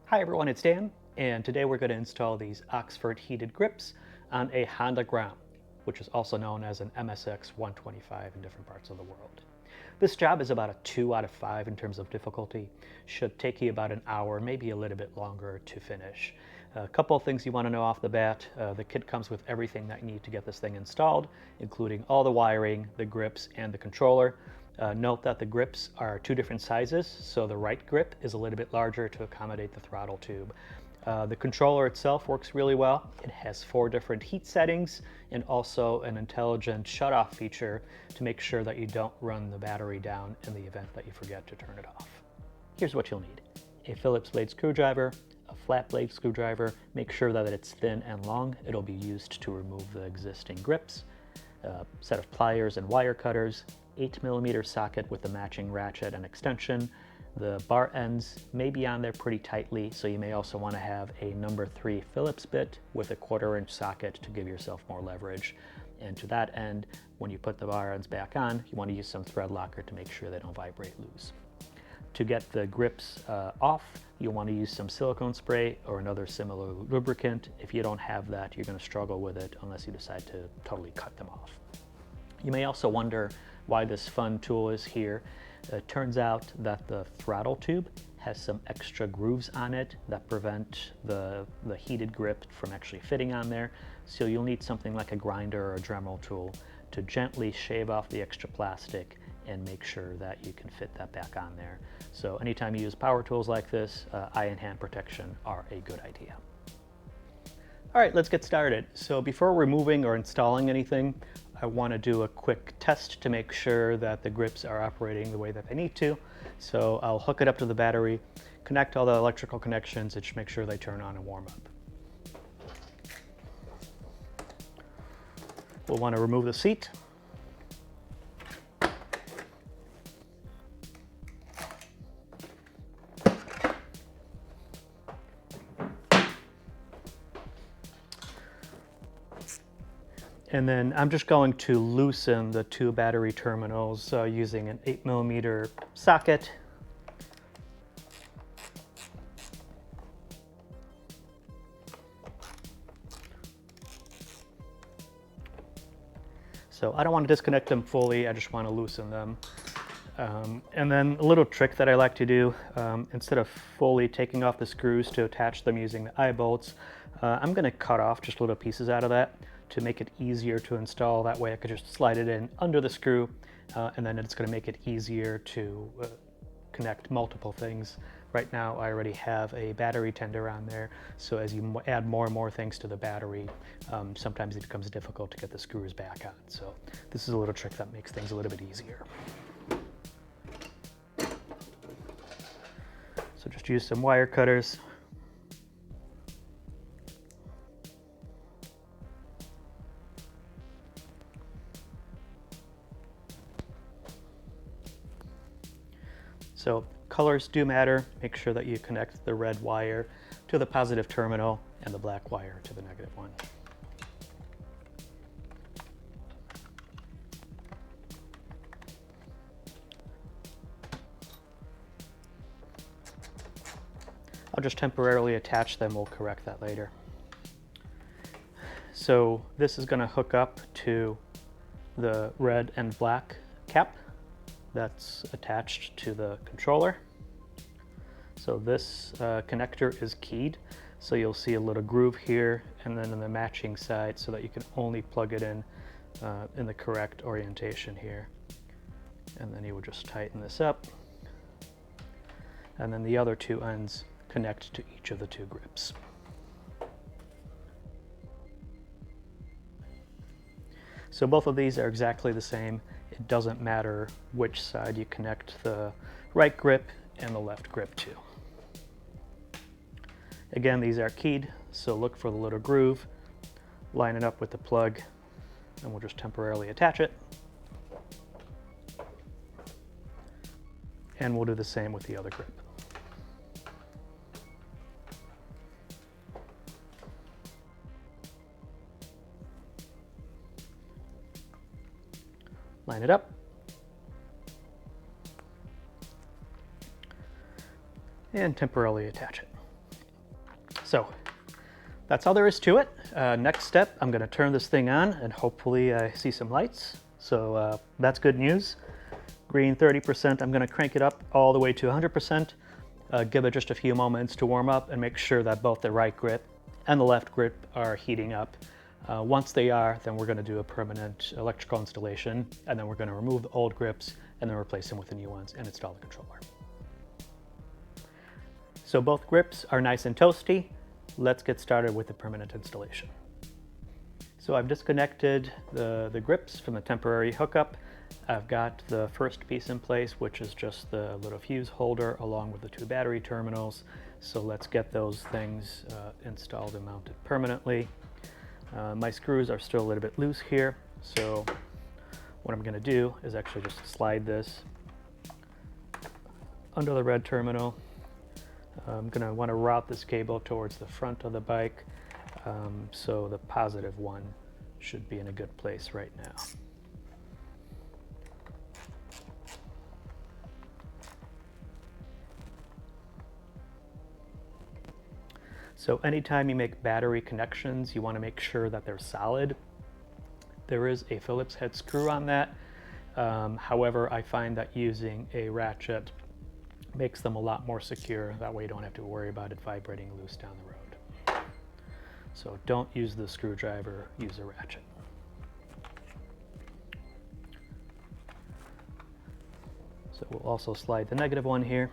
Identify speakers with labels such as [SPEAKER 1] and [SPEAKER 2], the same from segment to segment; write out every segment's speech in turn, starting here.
[SPEAKER 1] Hi everyone, it's Dan, and today we're going to install these Oxford heated grips on a Honda GROM, which is also known as an MSX125 in different parts of the world. This job is about a 2 out of 5 in terms of difficulty. Should take you about an hour, maybe a little bit longer to finish. A couple of things you want to know off the bat. The kit comes with everything that you need to get this thing installed, including all the wiring, the grips, and the controller. Note that the grips are 2 different sizes, so the right grip is a little bit larger to accommodate the throttle tube. The controller itself works really well. It has 4 different heat settings and also an intelligent shutoff feature to make sure that you don't run the battery down in the event that you forget to turn it off. Here's what you'll need: a Phillips blade screwdriver, a flat blade screwdriver. Make sure that it's thin and long. It'll be used to remove the existing grips. A set of pliers and wire cutters, 8mm socket with the matching ratchet and extension. The bar ends may be on there pretty tightly, so you may also want to have a number 3 Phillips bit with a 1/4-inch socket to give yourself more leverage. And to that end, when you put the bar ends back on, you want to use some thread locker to make sure they don't vibrate loose. To get the grips off, you'll want to use some silicone spray or another similar lubricant. If you don't have that, you're going to struggle with it unless you decide to totally cut them off. You may also wonder why this fun tool is here. It turns out that the throttle tube has some extra grooves on it that prevent the heated grip from actually fitting on there. So you'll need something like a grinder or a Dremel tool to gently shave off the extra plastic and make sure that you can fit that back on there. So anytime you use power tools like this, eye and hand protection are a good idea. All right, let's get started. So before removing or installing anything, I want to do a quick test to make sure that the grips are operating the way that they need to. So I'll hook it up to the battery, connect all the electrical connections, and just make sure they turn on and warm up. We'll want to remove the seat. And then I'm just going to loosen the 2 battery terminals using an 8mm socket. So I don't want to disconnect them fully, I just want to loosen them. And then a little trick that I like to do, instead of fully taking off the screws to attach them using the eye bolts, I'm going to cut off just little pieces out of that to make it easier to install. That way I could just slide it in under the screw, and then it's going to make it easier to connect multiple things. Right now I already have a battery tender on there, so as you add more and more things to the battery, sometimes it becomes difficult to get the screws back on. So this is a little trick that makes things a little bit easier. So just use some wire cutters. So colors do matter. Make sure that you connect the red wire to the positive terminal and the black wire to the negative one. I'll just temporarily attach them. We'll correct that later. So this is going to hook up to the red and black cap that's attached to the controller. So this connector is keyed, so you'll see a little groove here and then in the matching side, so that you can only plug it in the correct orientation here. And then you would just tighten this up, and then the other 2 ends connect to each of the 2 grips. So both of these are exactly the same. It doesn't matter which side you connect the right grip and the left grip to. Again, these are keyed, so look for the little groove, line it up with the plug, and we'll just temporarily attach it. And we'll do the same with the other grip. Line it up. And temporarily attach it. So that's all there is to it. Next step, I'm going to turn this thing on and hopefully I see some lights. So that's good news. Green 30%, I'm going to crank it up all the way to 100%. Give it just a few moments to warm up and make sure that both the right grip and the left grip are heating up. Once they are, then we're going to do a permanent electrical installation, and then we're going to remove the old grips and then replace them with the new ones and install the controller. So both grips are nice and toasty. Let's get started with the permanent installation. So I've disconnected the grips from the temporary hookup. I've got the first piece in place, which is just the little fuse holder along with the two battery terminals. So let's get those things installed and mounted permanently. My screws are still a little bit loose here, so what I'm going to do is actually just slide this under the red terminal. I'm going to want to route this cable towards the front of the bike, so the positive one should be in a good place right now. So anytime you make battery connections, you want to make sure that they're solid. There is a Phillips head screw on that. However, I find that using a ratchet makes them a lot more secure. That way you don't have to worry about it vibrating loose down the road. So don't use the screwdriver, use a ratchet. So we'll also slide the negative one here.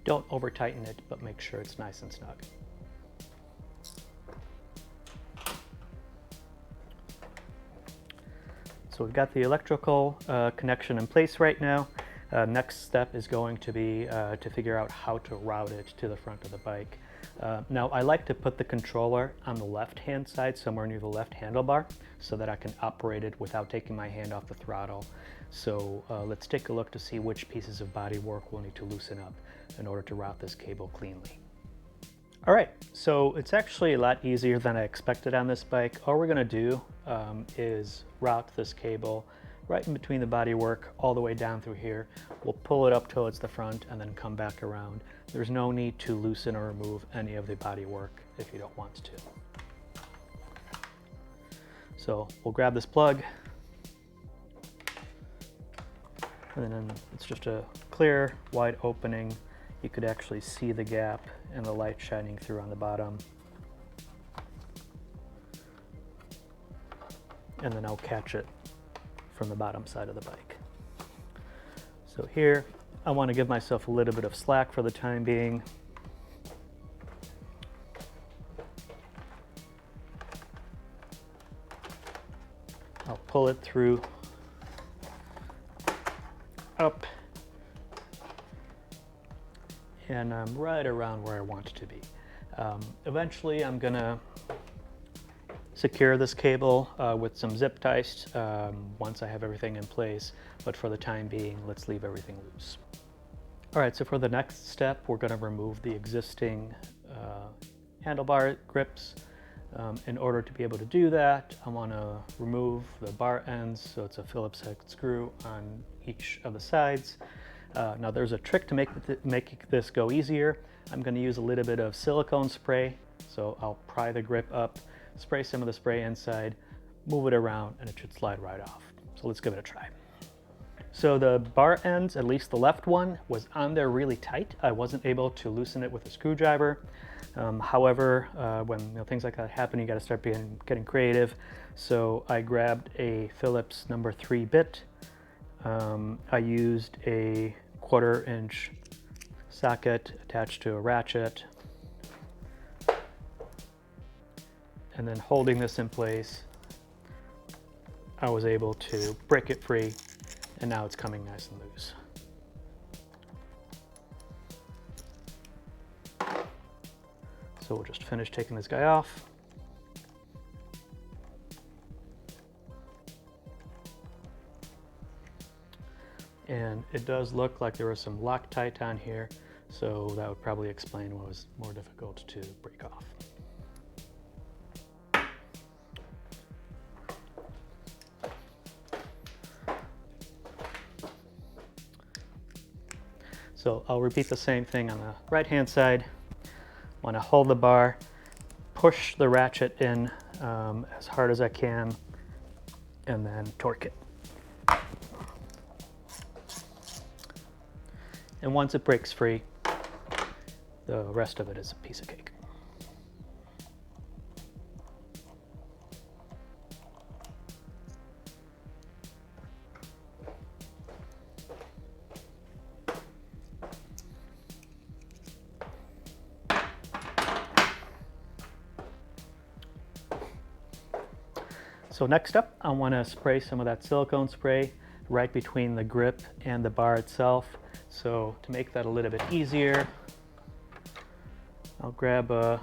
[SPEAKER 1] Don't over tighten it, but make sure it's nice and snug. So we've got the electrical connection in place right now. Next step is going to be to figure out how to route it to the front of the bike. Now I like to put the controller on the left-hand side, somewhere near the left handlebar, so that I can operate it without taking my hand off the throttle. So let's take a look to see which pieces of body work we'll need to loosen up in order to route this cable cleanly. All right, so it's actually a lot easier than I expected on this bike. All we're gonna do is route this cable right in between the bodywork all the way down through here. We'll pull it up towards the front and then come back around. There's no need to loosen or remove any of the bodywork if you don't want to. So we'll grab this plug, and then it's just a clear, wide opening. You could actually see the gap and the light shining through on the bottom. And then I'll catch it from the bottom side of the bike. So here, I want to give myself a little bit of slack for the time being. I'll pull it through, up, and I'm right around where I want it to be. Eventually I'm gonna secure this cable with some zip ties once I have everything in place, but for the time being, let's leave everything loose. All right, so for the next step, we're gonna remove the existing handlebar grips. In order to be able to do that, I wanna remove the bar ends, so it's a Phillips head screw on each of the sides. Now there's a trick to make this go easier. I'm going to use a little bit of silicone spray. So I'll pry the grip up, spray some of the spray inside, move it around, and it should slide right off. So let's give it a try. So the bar ends, at least the left one, was on there really tight. I wasn't able to loosen it with a screwdriver. However, when things like that happen, you got to start getting creative. So I grabbed a Phillips number 3 bit. I used a 1/4 inch socket attached to a ratchet, and then holding this in place, I was able to break it free, and now it's coming nice and loose. So we'll just finish taking this guy off. And it does look like there was some Loctite on here, so that would probably explain what was more difficult to break off. So I'll repeat the same thing on the right-hand side. Want to hold the bar, push the ratchet in as hard as I can, and then torque it. And once it breaks free, the rest of it is a piece of cake. So next up, I want to spray some of that silicone spray right between the grip and the bar itself. So to make that a little bit easier, I'll grab a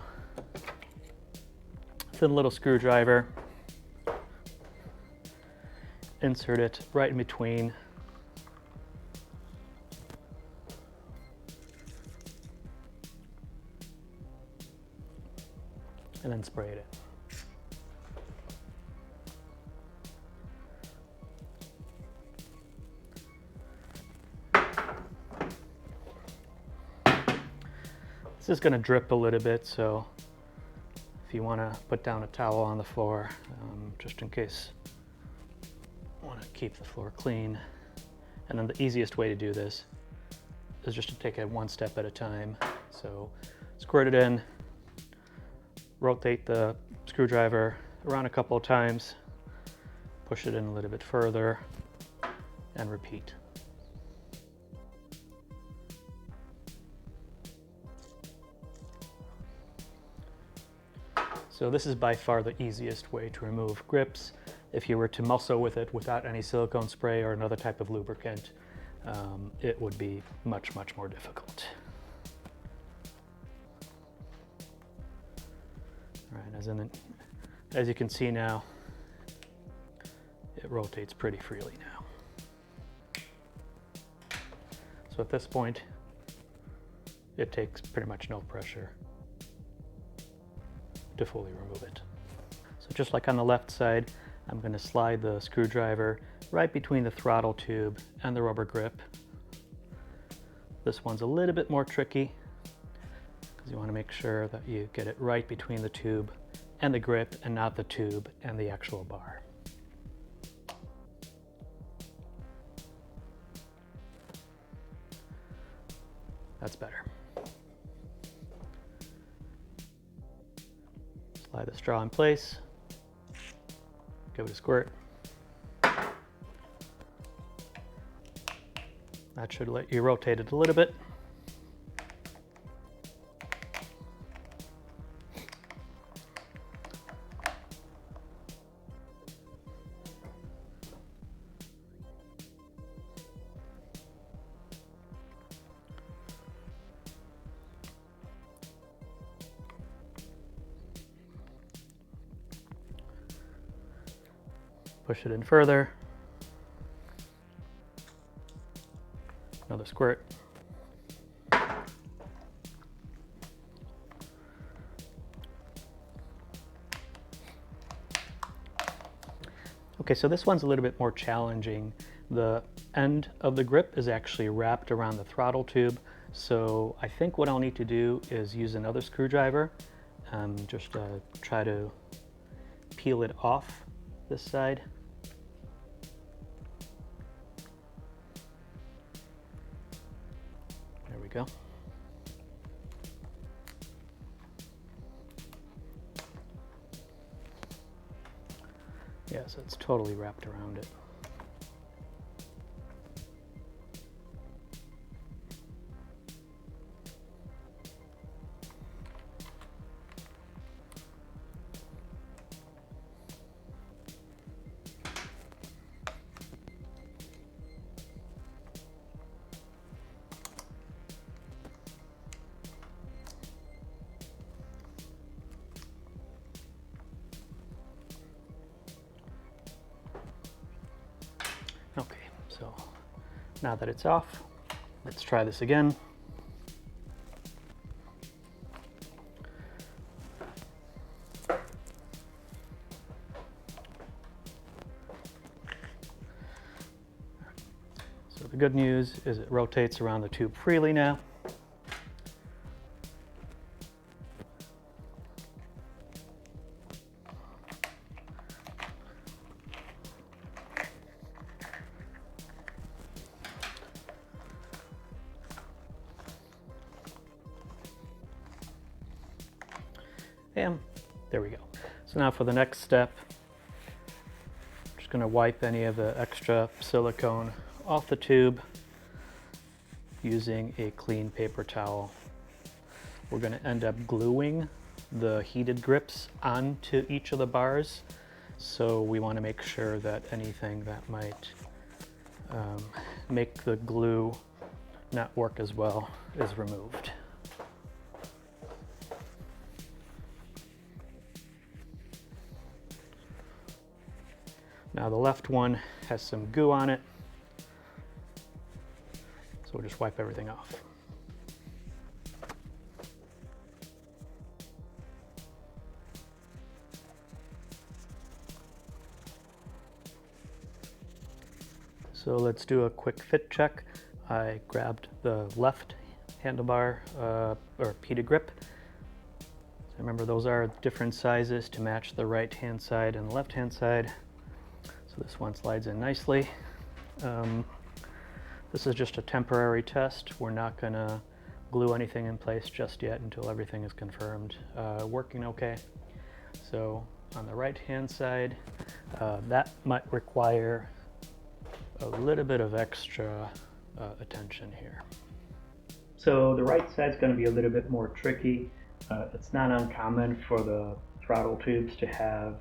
[SPEAKER 1] thin little screwdriver, insert it right in between, and then spray it in. This is going to drip a little bit, so if you want to put down a towel on the floor, just in case you want to keep the floor clean. And then the easiest way to do this is just to take it one step at a time. So squirt it in, rotate the screwdriver around a couple of times, push it in a little bit further, and repeat. So this is by far the easiest way to remove grips. If you were to muscle with it without any silicone spray or another type of lubricant, it would be much, much more difficult. All right, as you can see now, it rotates pretty freely now. So at this point, it takes pretty much no pressure to fully remove it. So just like on the left side, I'm going to slide the screwdriver right between the throttle tube and the rubber grip. This one's a little bit more tricky because you want to make sure that you get it right between the tube and the grip and not the tube and the actual bar. That's better. Slide the straw in place, give it a squirt. That should let you rotate it a little bit. Push it in further. Another squirt. Okay, so this one's a little bit more challenging. The end of the grip is actually wrapped around the throttle tube, so I think what I'll need to do is use another screwdriver, just try to peel it off this side. There we go. Yeah, so it's totally wrapped around it. Now that it's off, let's try this again. So the good news is it rotates around the tube freely now. And there we go. So now for the next step, I'm just going to wipe any of the extra silicone off the tube using a clean paper towel. We're going to end up gluing the heated grips onto each of the bars, so we want to make sure that anything that might make the glue not work as well is removed. Now the left one has some goo on it, so we'll just wipe everything off. So let's do a quick fit check. I grabbed the left handlebar or heated grip. So remember, those are different sizes to match the right hand side and the left hand side. So this one slides in nicely. This is just a temporary test. We're not gonna glue anything in place just yet until everything is confirmed working okay. So on the right hand side, that might require a little bit of extra attention here. So the right side is going to be a little bit more tricky. It's not uncommon for the throttle tubes to have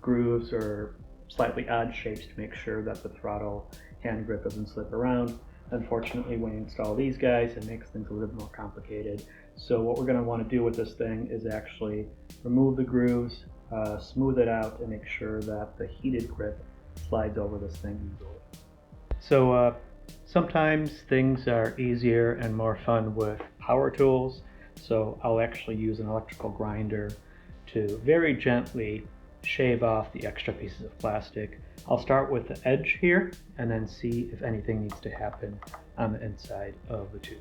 [SPEAKER 1] grooves or slightly odd shapes to make sure that the throttle hand grip doesn't slip around. Unfortunately, when you install these guys, it makes things a little bit more complicated. So what we're going to want to do with this thing is actually remove the grooves, smooth it out, and make sure that the heated grip slides over this thing easily. So sometimes things are easier and more fun with power tools. So I'll actually use an electrical grinder to very gently shave off the extra pieces of plastic. I'll start with the edge here and then see if anything needs to happen on the inside of the tube.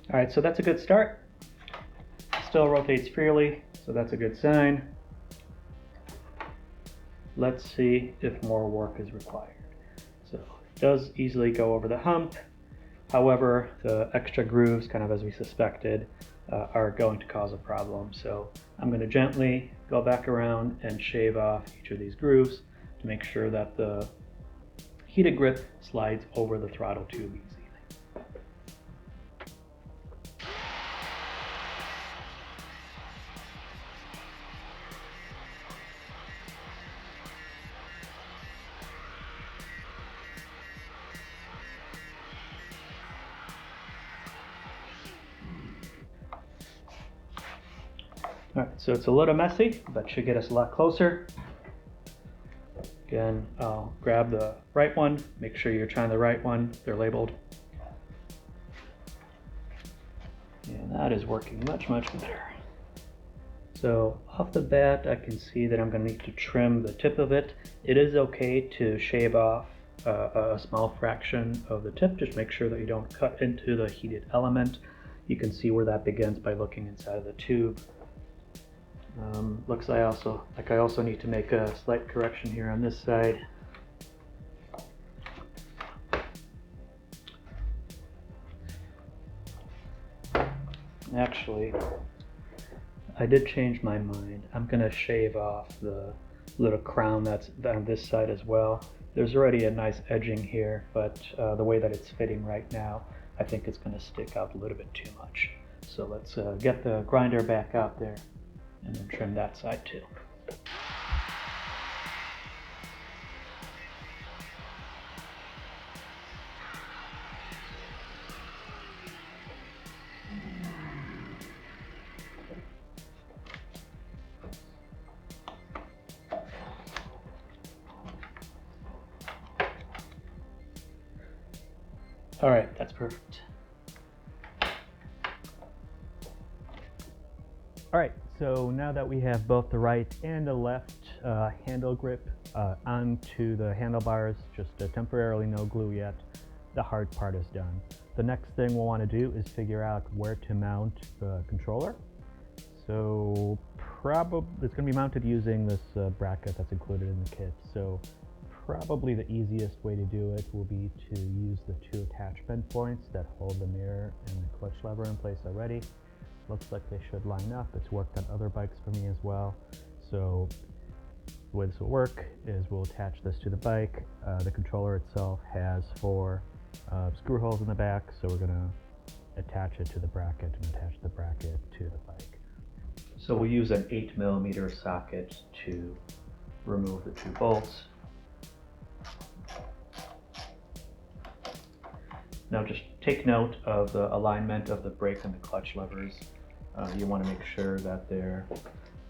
[SPEAKER 1] All right, so that's a good start. Still rotates freely, so that's a good sign. Let's see if more work is required. So it does easily go over the hump. However, the extra grooves, kind of as we suspected, are going to cause a problem. So I'm going to gently go back around and shave off each of these grooves to make sure that the heated grip slides over the throttle tube easily. All right, so it's a little messy, but should get us a lot closer. Again, I'll grab the right one, make sure you're trying the right one, they're labeled. And that is working much, much better. So off the bat, I can see that I'm gonna need to trim the tip of it. It is okay to shave off a small fraction of the tip, just make sure that you don't cut into the heated element. You can see where that begins by looking inside of the tube. Looks like I also need to make a slight correction here on this side. Actually, I did change my mind. I'm going to shave off the little crown that's on this side as well. There's already a nice edging here, but the way that it's fitting right now, I think it's going to stick out a little bit too much. So let's get the grinder back out there and then trim that side too. All right, that's perfect. All right, so now that we have both the right and the left handle grip onto the handlebars, just temporarily no glue yet, the hard part is done. The next thing we'll want to do is figure out where to mount the controller. So probably it's going to be mounted using this bracket that's included in the kit. So probably the easiest way to do it will be to use the two attachment points that hold the mirror and the clutch lever in place already. Looks like they should line up. It's worked on other bikes for me as well. So the way this will work is we'll attach this to the bike. The controller itself has 4 screw holes in the back, so we're going to attach it to the bracket and attach the bracket to the bike. So we'll use an 8mm socket to remove the 2 bolts. Now just take note of the alignment of the brake and the clutch levers. You want to make sure that they're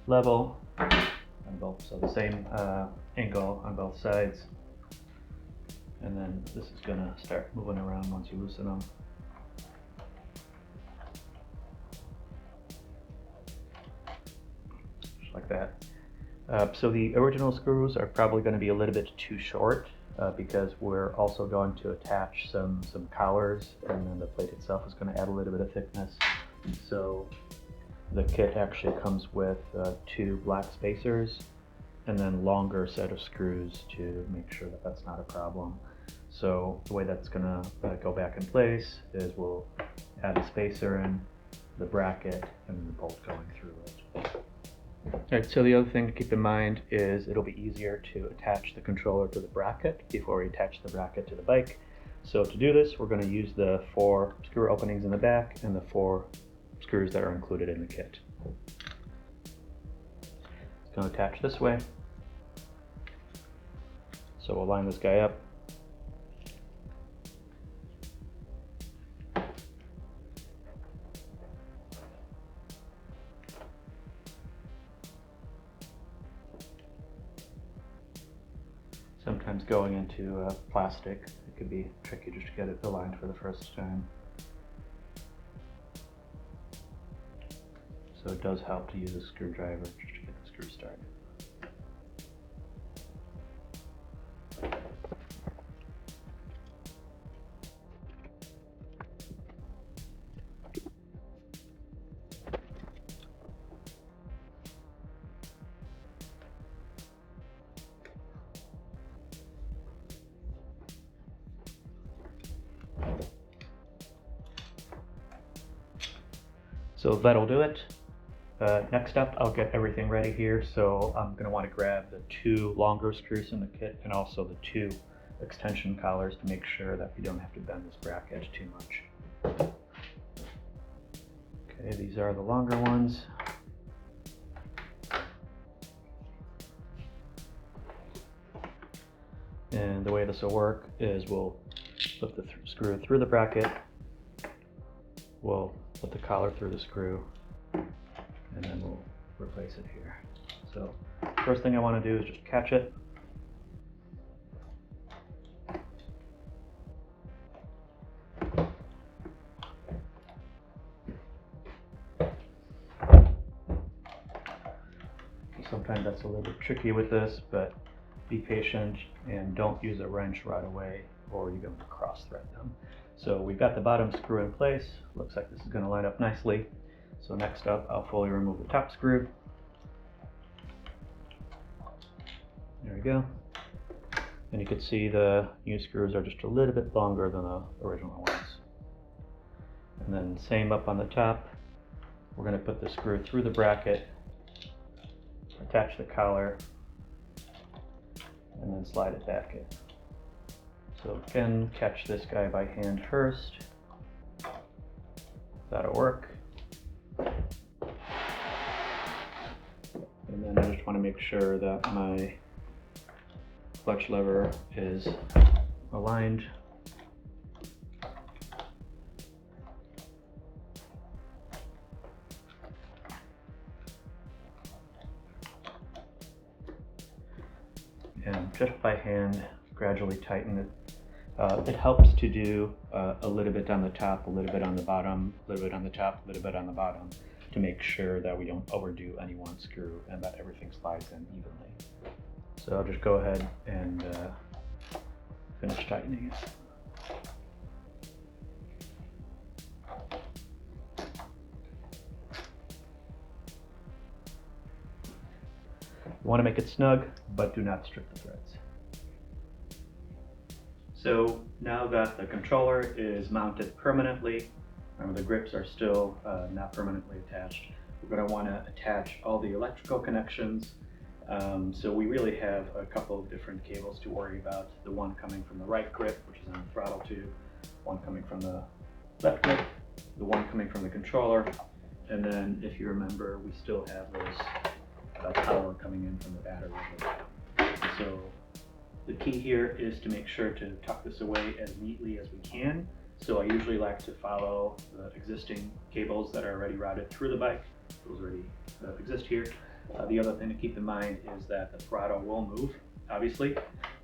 [SPEAKER 1] level on both, so the same angle on both sides. And then this is going to start moving around once you loosen them. Just like that. So the original screws are probably going to be a little bit too short because we're also going to attach some collars, and then the plate itself is going to add a little bit of thickness. So the kit actually comes with 2 black spacers and then longer set of screws to make sure that that's not a problem. So the way that's going to go back in place is we'll add a spacer in, the bracket, and then the bolt going through it. All right, so the other thing to keep in mind is it'll be easier to attach the controller to the bracket before we attach the bracket to the bike. So to do this, we're going to use the 4 screw openings in the back and the 4 screws that are included in the kit. It's going to attach this way. So we'll line this guy up. Sometimes going into plastic, it could be tricky just to get it aligned for the first time. So it does help to use a screwdriver just to get the screw started. So that'll do it. Next up, I'll get everything ready here. So I'm going to want to grab the 2 longer screws in the kit and also the 2 extension collars to make sure that we don't have to bend this bracket too much. Okay, these are the longer ones. And the way this will work is we'll put the screw through the bracket, we'll put the collar through the screw, and then we'll replace it here. So first thing I want to do is just catch it. Sometimes that's a little bit tricky with this, but be patient and don't use a wrench right away or you're going to cross thread them. So we've got the bottom screw in place. Looks like this is going to line up nicely. So next up, I'll fully remove the top screw. There we go. And you can see the new screws are just a little bit longer than the original ones. And then same up on the top. We're going to put the screw through the bracket, attach the collar, and then slide it back in. So again, catch this guy by hand first. That'll work. And then I just want to make sure that my clutch lever is aligned. And just by hand, gradually tighten it. It helps to do a little bit on the top, a little bit on the bottom, a little bit on the top, a little bit on the bottom, to make sure that we don't overdo any one screw and that everything slides in evenly. So I'll just go ahead and finish tightening it. You want to make it snug, but do not strip the threads. So now that the controller is mounted permanently, remember the grips are still not permanently attached, we're going to want to attach all the electrical connections. So we really have a couple of different cables to worry about. The one coming from the right grip, which is on the throttle tube, one coming from the left grip, the one coming from the controller, and then if you remember, we still have those power coming in from the battery. So the key here is to make sure to tuck this away as neatly as we can. So I usually like to follow the existing cables that are already routed through the bike. Those already exist here. The other thing to keep in mind is that the throttle will move, obviously.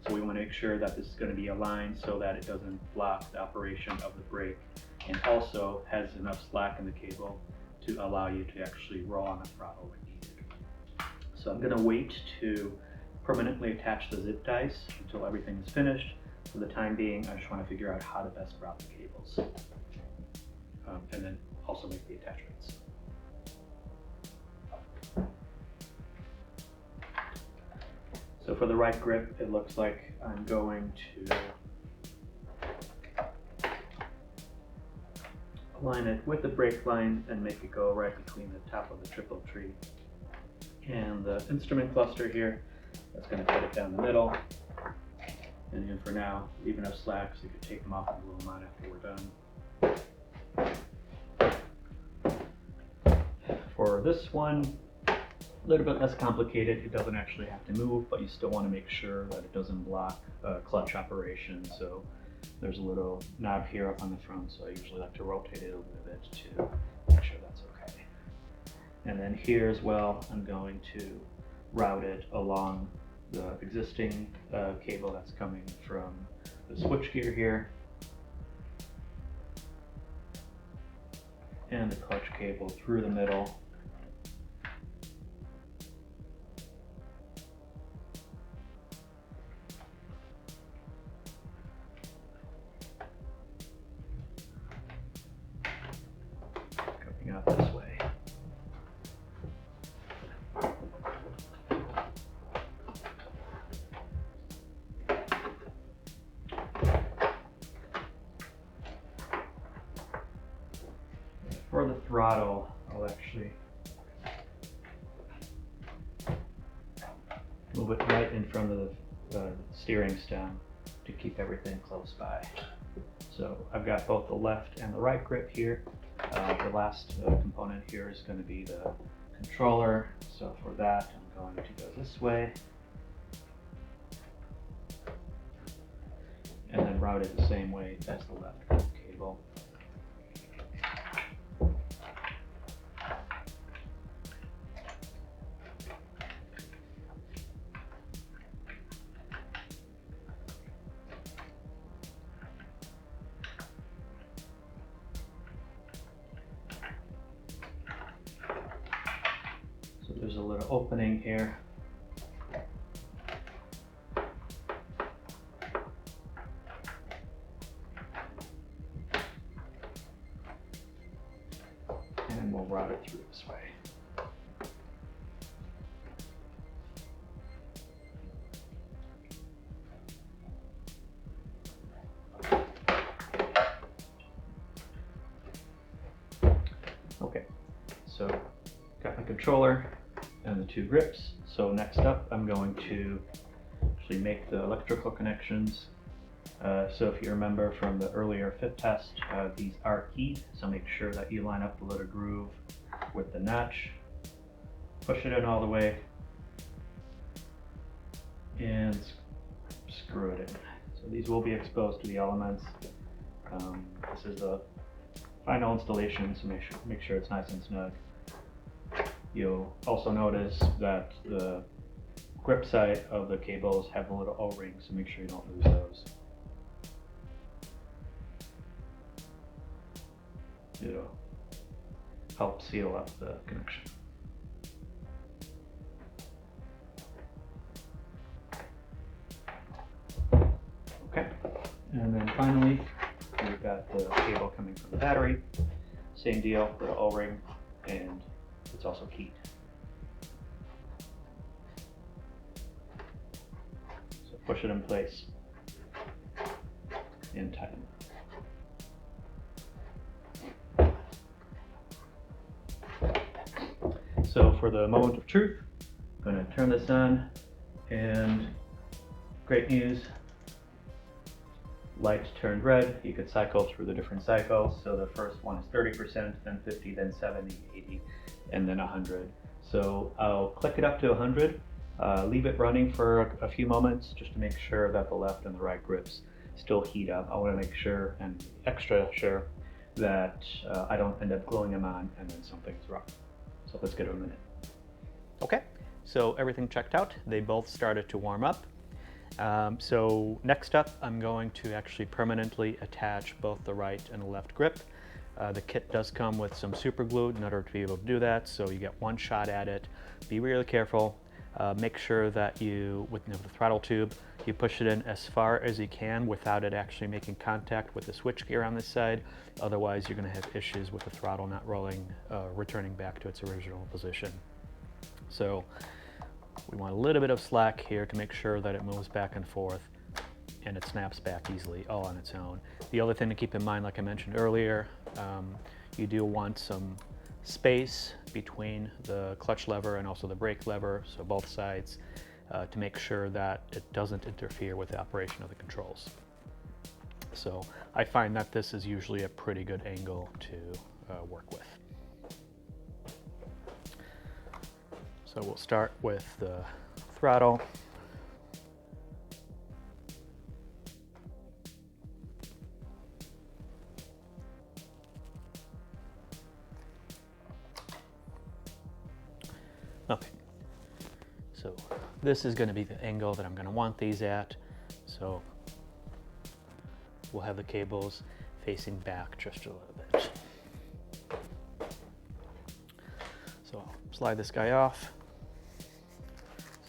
[SPEAKER 1] So we want to make sure that this is going to be aligned so that it doesn't block the operation of the brake, and also has enough slack in the cable to allow you to actually roll on the throttle when needed. So I'm going to wait to permanently attach the zip ties until everything is finished. For the time being, I just want to figure out how to best route the cables, and then also make the attachments. So for the right grip, it looks like I'm going to align it with the brake line and make it go right between the top of the triple tree and the instrument cluster here. That's going to cut it down the middle. And then for now, leave enough slack so you can take them off and glue them on after we're done. For this one, a little bit less complicated. It doesn't actually have to move, but you still want to make sure that it doesn't block clutch operation. So there's a little knob here up on the front, so I usually like to rotate it a little bit to make sure that's okay. And then here as well, I'm going to route it along the existing cable that's coming from the switchgear here, and the clutch cable through the middle. Coming out this way. For the throttle, I'll actually move it right in front of the steering stem to keep everything close by. So I've got both the left and the right grip here. The last component here is going to be the controller. So for that, I'm going to go this way and then route it the same way as the left grip cable. There's a little opening here. And we'll route it through this way. Okay, so got my controller and the two grips. So next up, I'm going to actually make the electrical connections. So if you remember from the earlier fit test, these are keyed, so make sure that you line up the little groove with the notch, push it in all the way, and screw it in. So these will be exposed to the elements. This is the final installation, so make sure it's nice and snug. You'll also notice that the grip side of the cables have a little O-rings, so make sure you don't lose those. It'll help seal up the connection. Okay, and then finally, we've got the cable coming from the battery. Same deal, little O-ring, and it's also keyed. So push it in place and tighten. So for the moment of truth, I'm going to turn this on, and great news, light turned red. You could cycle through the different cycles. So the first one is 30%, then 50, then 70, 80, and then 100. So I'll click it up to 100, leave it running for a few moments just to make sure that the left and the right grips still heat up. I want to make sure, and extra sure, that I don't end up gluing them on and then something's wrong. So let's give it a minute. Okay, so everything checked out. They both started to warm up. So next up, I'm going to actually permanently attach both the right and the left grip. The kit does come with some super glue in order to be able to do that, so you get one shot at it. Be really careful. Make sure that you, with the throttle tube, you push it in as far as you can without it actually making contact with the switchgear on this side. Otherwise, you're going to have issues with the throttle not rolling, returning back to its original position. So we want a little bit of slack here to make sure that it moves back and forth and it snaps back easily all on its own. The other thing to keep in mind, like I mentioned earlier, you do want some space between the clutch lever and also the brake lever, so both sides, to make sure that it doesn't interfere with the operation of the controls. So I find that this is usually a pretty good angle to work with. So we'll start with the throttle. Okay, so this is going to be the angle that I'm going to want these at. So we'll have the cables facing back just a little bit. So I'll slide this guy off.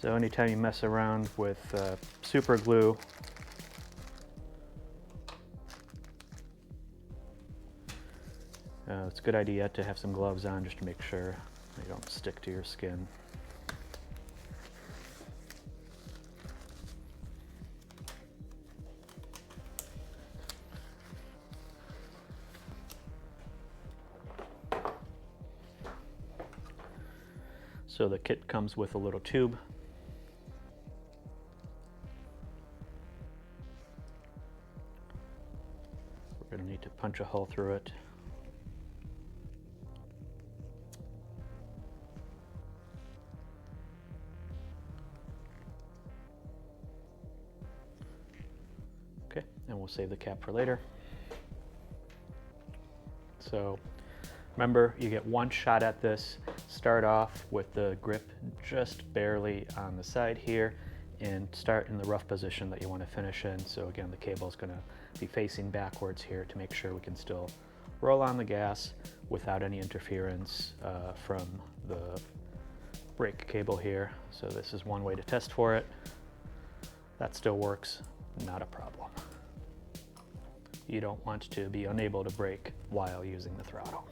[SPEAKER 1] So anytime you mess around with super glue, it's a good idea to have some gloves on just to make sure they don't stick to your skin. So the kit comes with a little tube. We're going to need to punch a hole through it. Okay, and we'll save the cap for later. So remember, you get one shot at this. Start off with the grip just barely on the side here and start in the rough position that you want to finish in. So again, the cable is going to be facing backwards here to make sure we can still roll on the gas without any interference from the brake cable here. So this is one way to test for it. That still works, not a problem. You don't want to be unable to brake while using the throttle.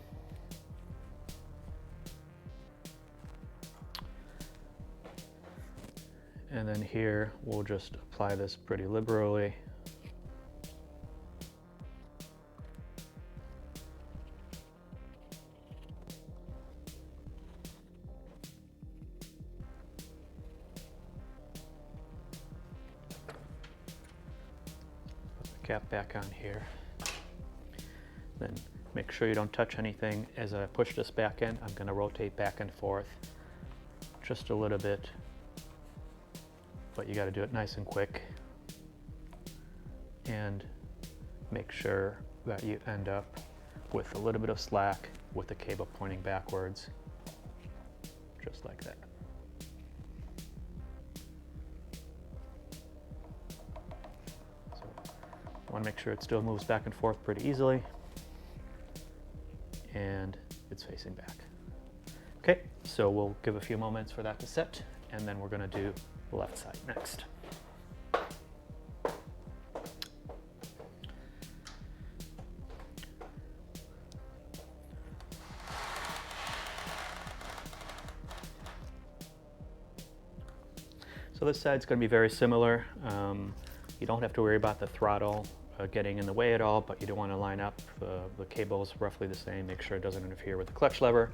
[SPEAKER 1] And then here, we'll just apply this pretty liberally. Put the cap back on here. Then make sure you don't touch anything. As I push this back in, I'm going to rotate back and forth just a little bit but you got to do it nice and quick, and make sure that you end up with a little bit of slack with the cable pointing backwards, just like that. So I want to make sure it still moves back and forth pretty easily, and it's facing back. Okay, so we'll give a few moments for that to set, and then we're going to do the left side next. So this side's going to be very similar. You don't have to worry about the throttle getting in the way at all, but you do want to line up the cables roughly the same, make sure it doesn't interfere with the clutch lever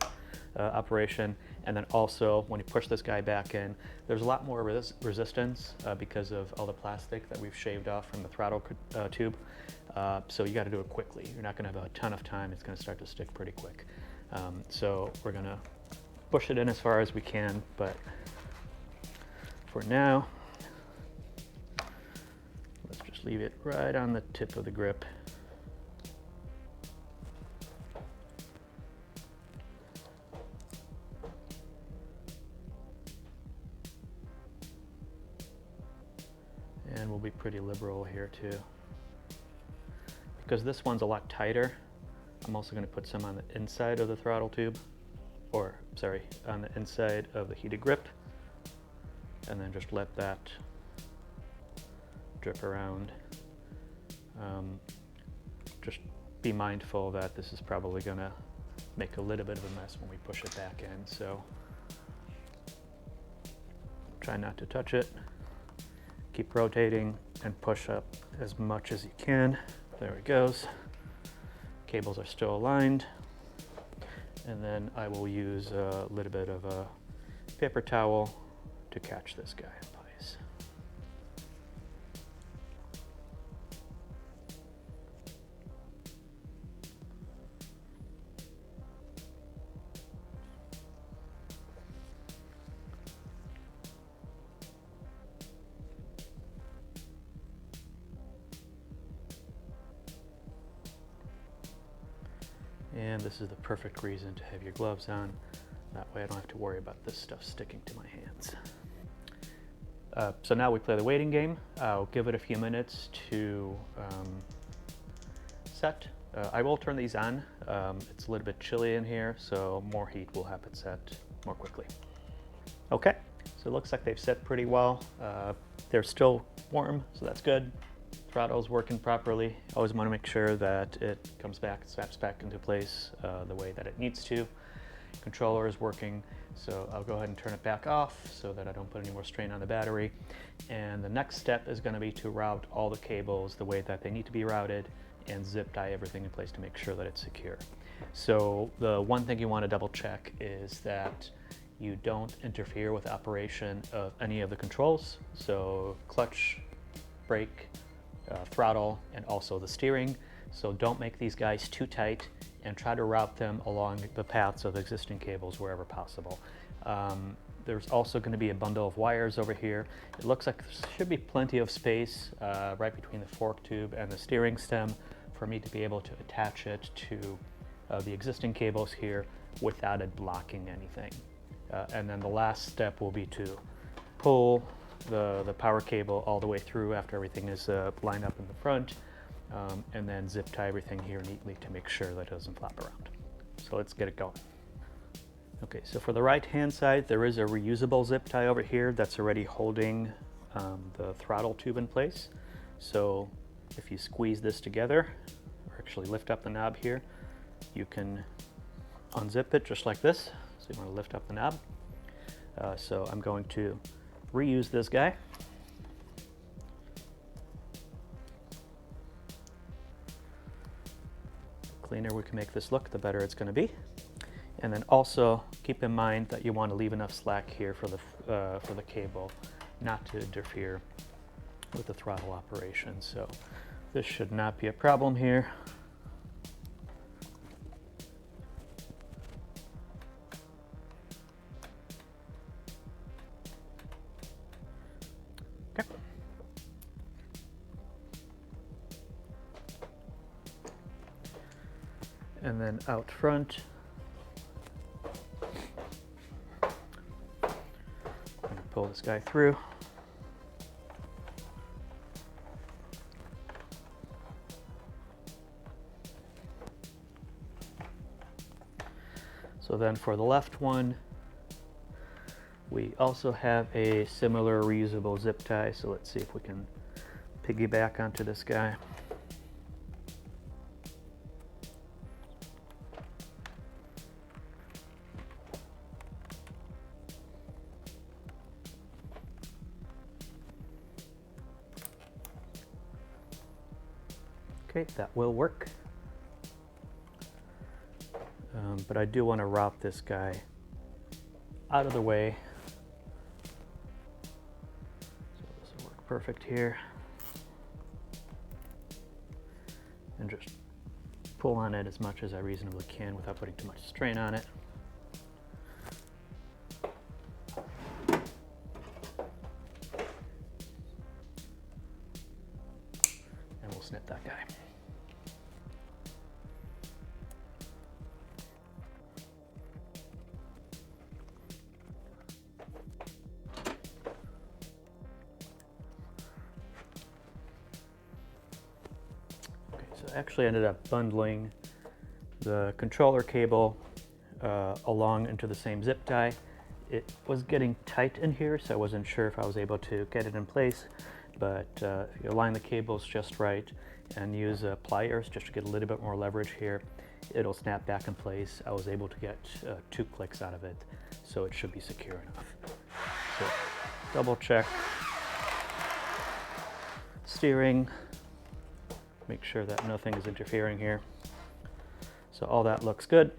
[SPEAKER 1] operation. And then also, when you push this guy back in, there's a lot more resistance because of all the plastic that we've shaved off from the throttle tube. So you got to do it quickly. You're not going to have a ton of time. It's going to start to stick pretty quick. So we're going to push it in as far as we can, but for now, let's just leave it right on the tip of the grip. And we'll be pretty liberal here too. Because this one's a lot tighter, I'm also going to put some on the inside of the throttle tube, or sorry, on the inside of the heated grip, and then just let that drip around. Just be mindful that this is probably going to make a little bit of a mess when we push it back in, so try not to touch it. Keep rotating and push up as much as you can. There it goes. Cables are still aligned. And then I will use a little bit of a paper towel to catch this guy in place. And this is the perfect reason to have your gloves on. That way I don't have to worry about this stuff sticking to my hands. So now we play the waiting game. I'll give it a few minutes to set. I will turn these on. It's a little bit chilly in here, so more heat will have it set more quickly. Okay, so it looks like they've set pretty well. They're still warm, so that's good. Throttle's working properly. Always want to make sure that it comes back, snaps back into place the way that it needs to. Controller is working, so I'll go ahead and turn it back off so that I don't put any more strain on the battery. And the next step is going to be to route all the cables the way that they need to be routed and zip tie everything in place to make sure that it's secure. So the one thing you want to double check is that you don't interfere with the operation of any of the controls. So clutch, brake, throttle, and also the steering. So don't make these guys too tight and try to route them along the paths of existing cables wherever possible. There's also going to be a bundle of wires over here. It looks like there should be plenty of space right between the fork tube and the steering stem for me to be able to attach it to the existing cables here without it blocking anything. And then the last step will be to pull the power cable all the way through after everything is lined up in the front, and then zip tie everything here neatly to make sure that it doesn't flop around. So let's get it going. Okay, so for the right hand side, there is a reusable zip tie over here that's already holding the throttle tube in place. So if you squeeze this together, or actually lift up the knob here, you can unzip it just like this. So you want to lift up the knob. So I'm going to reuse this guy. The cleaner we can make this look, the better it's going to be. And then also keep in mind that you want to leave enough slack here for the cable not to interfere with the throttle operation. So this should not be a problem here. And then out front, I'm gonna pull this guy through. So then for the left one, we also have a similar reusable zip tie. So let's see if we can piggyback onto this guy. Okay, that will work. But I do want to route this guy out of the way. So this will work perfect here. And just pull on it as much as I reasonably can without putting too much strain on it. And we'll snip that guy. I actually ended up bundling the controller cable along into the same zip tie. It was getting tight in here, so I wasn't sure if I was able to get it in place, but if you align the cables just right and use pliers just to get a little bit more leverage here, it'll snap back in place. I was able to get 2 clicks out of it, so it should be secure enough. So double check steering. Make sure that nothing is interfering here. So all that looks good.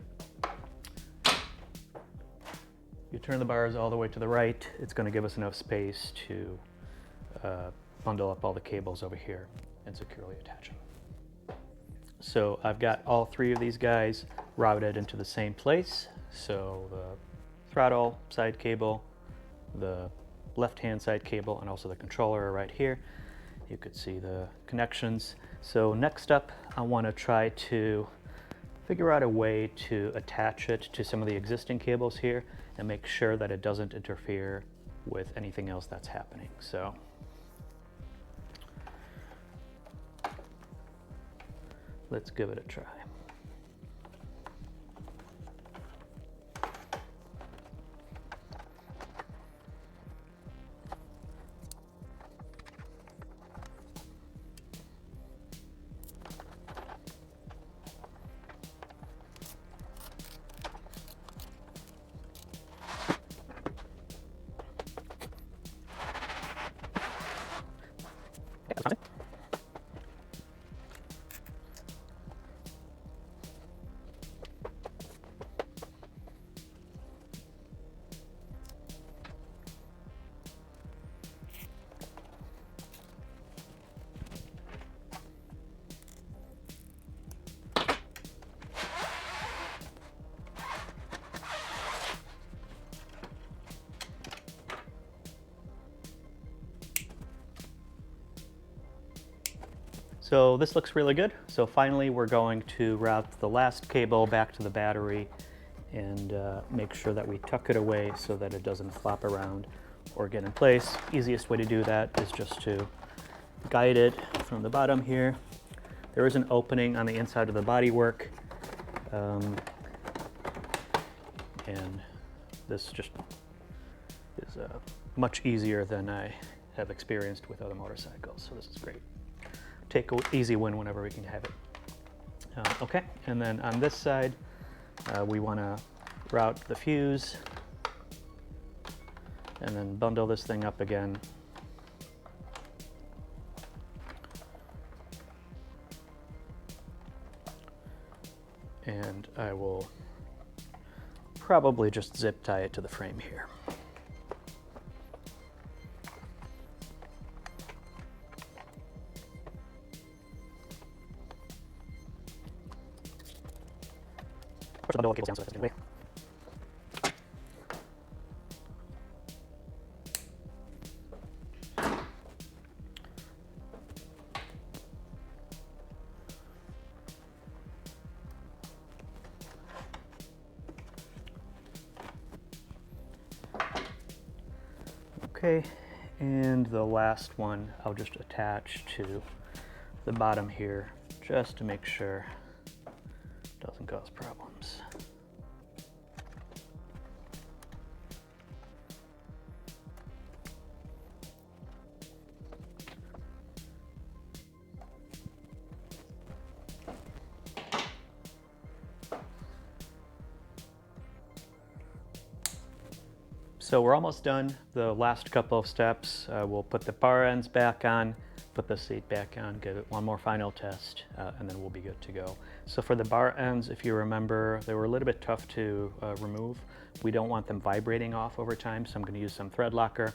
[SPEAKER 1] You turn the bars all the way to the right, it's going to give us enough space to bundle up all the cables over here and securely attach them. So I've got all 3 of these guys routed into the same place. So the throttle side cable, the left-hand side cable, and also the controller are right here. You could see the connections. So next up, I want to try to figure out a way to attach it to some of the existing cables here and make sure that it doesn't interfere with anything else that's happening. So let's give it a try. So this looks really good. So finally we're going to route the last cable back to the battery and make sure that we tuck it away so that it doesn't flop around or get in place. Easiest way to do that is just to guide it from the bottom here. There is an opening on the inside of the bodywork, and this just is much easier than I have experienced with other motorcycles, so this is great. Take an easy win whenever we can have it. Okay, and then on this side, we want to route the fuse and then bundle this thing up again. And I will probably just zip tie it to the frame here. Push the bundle of cables down so that's in the way. Okay, and the last one I'll just attach to the bottom here just to make sure it doesn't cause problems. So we're almost done. The last couple of steps, we'll put the bar ends back on, put the seat back on, give it one more final test, and then we'll be good to go. So for the bar ends, if you remember, they were a little bit tough to remove. We don't want them vibrating off over time, so I'm going to use some thread locker.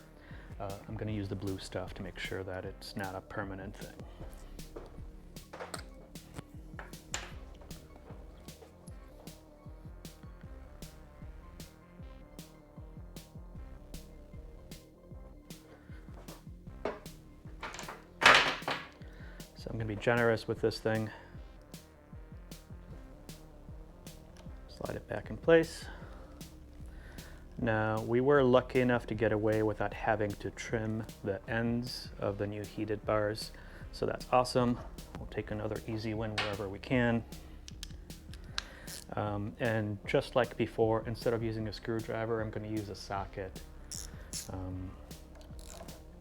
[SPEAKER 1] I'm going to use the blue stuff to make sure that it's not a permanent thing. So I'm going to be generous with this thing. Slide it back in place. Now, we were lucky enough to get away without having to trim the ends of the new heated bars, so that's awesome. We'll take another easy win wherever we can. And just like before, instead of using a screwdriver, I'm going to use a socket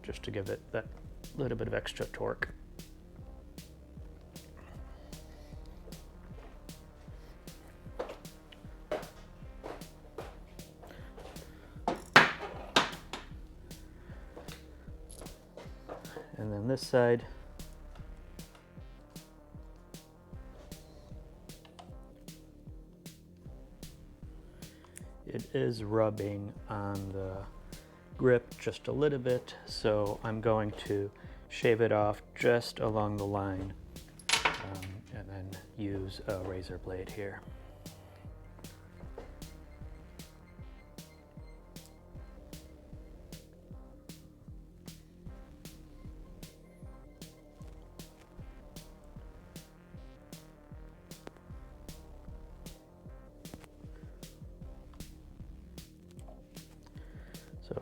[SPEAKER 1] just to give it that little bit of extra torque. And then this side, it is rubbing on the grip just a little bit, so I'm going to shave it off just along the line and then use a razor blade here.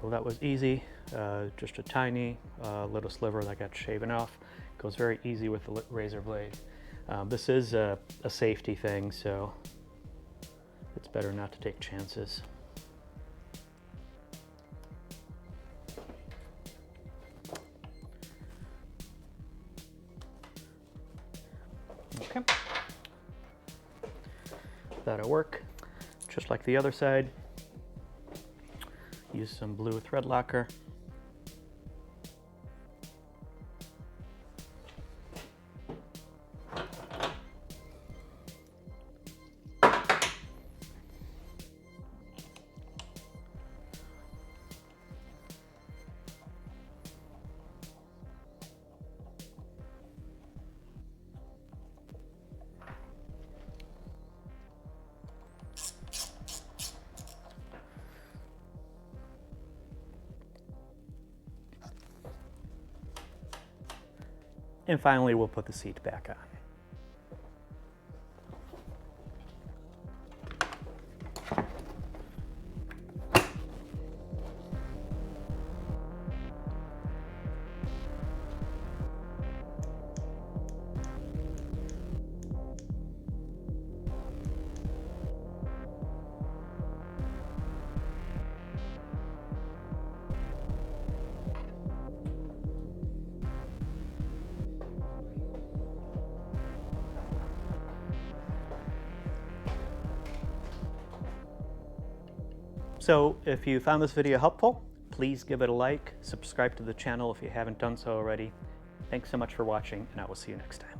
[SPEAKER 1] So that was easy, just a tiny little sliver that got shaven off. Goes very easy with the razor blade. This is a safety thing, so it's better not to take chances. Okay, that'll work. Just like the other side. Use some blue thread locker. And finally, we'll put the seat back on. So if you found this video helpful, please give it a like, subscribe to the channel if you haven't done so already. Thanks so much for watching, and I will see you next time.